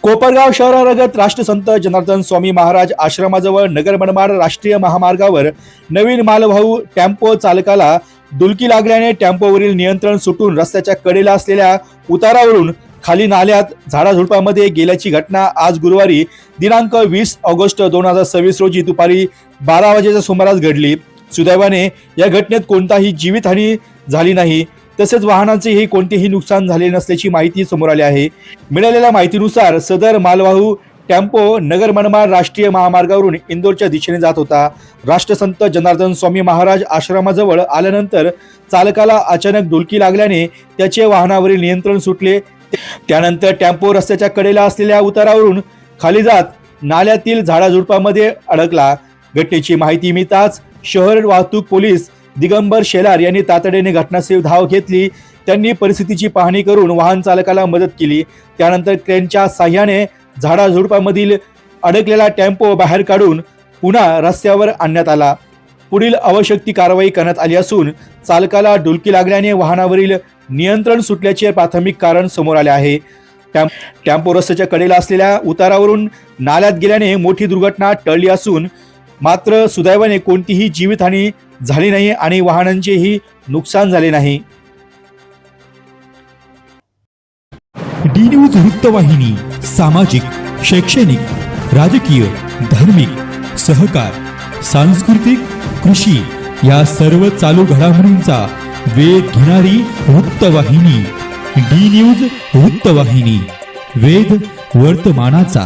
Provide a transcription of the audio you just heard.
कोपरगाव शहरालगत राष्ट्रसंत जनार्दन स्वामी महाराज आश्रमाजवळ नगर मनमाड राष्ट्रीय महामार्गावर नवीन मालवाहू टेम्पो चालकाला डुलकी लागल्याने टेम्पोवरील नियंत्रण सुटून रस्त्याच्या कडेला असलेल्या उतारावरून खाली नाल्यात झाडाझुडपामध्ये गेल्याची घटना आज गुरुवारी दिनांक 20 ऑगस्ट 2026 रोजी दुपारी 12 वाजेच्या सुमारास घडली। सुदैवाने या घटनेत कोणताही जीवितहानी झाली नाही, तसेच वाहनांचेही कोणतेही नुकसान झाले नसल्याची माहिती समोर आली आहे। मिळालेल्या माहितीनुसार सदर मालवाहू टेम्पो नगर मनमाड राष्ट्रीय महामार्गावरून इंदोरच्या दिशेने जात होता। राष्ट्रसंत जनार्दन स्वामी महाराज आश्रमाजवळ आल्यानंतर चालकाला अचानक डुलकी लागल्याने त्याचे वाहनावरील नियंत्रण सुटले। त्यानंतर टेम्पो रस्त्याच्या कडेला असलेल्या उतारावरून खाली जात नाल्यातील झाडाझुडपामध्ये अडकला। घटनेची माहिती मिळताच शहर वाहतूक पोलीस दिगंबर शेलार यांनी तातडीने घटनास्थळी धाव घेतली। त्यांनी परिस्थितीची पाहणी करून वाहन चालकाला मदत केली। त्यानंतर क्रेनच्या साह्याने झाडाझुडपामधील अडकलेला टेम्पो बाहेर काढून पुन्हा रस्त्यावर आणण्यात आला। पुढील आवश्यक ती कारवाई करण्यात आली असून चालकाला डुलकी लागल्याने वाहनावरील नियंत्रण सुटल्याचे प्राथमिक कारण समोर आले आहे। टेम्पो रस्त्याच्या कडेला असलेल्या उतारावरून नाल्यात गेल्याने मोठी दुर्घटना टळली असून मात्र सुदैवाने कोणतीही जीवितहानी झाली नाही आणि वाहनांचेही नुकसान झाले नाही। डी न्यूज वृत्तवाहिनी सामाजिक, शैक्षणिक, राजकीय, धार्मिक, सहकार, सांस्कृतिक, कृषी या सर्व चालू घडामोडींचा वेध घेणारी वृत्तवाहिनी डी न्यूज वृत्तवाहिनी, वेध वर्तमानाचा।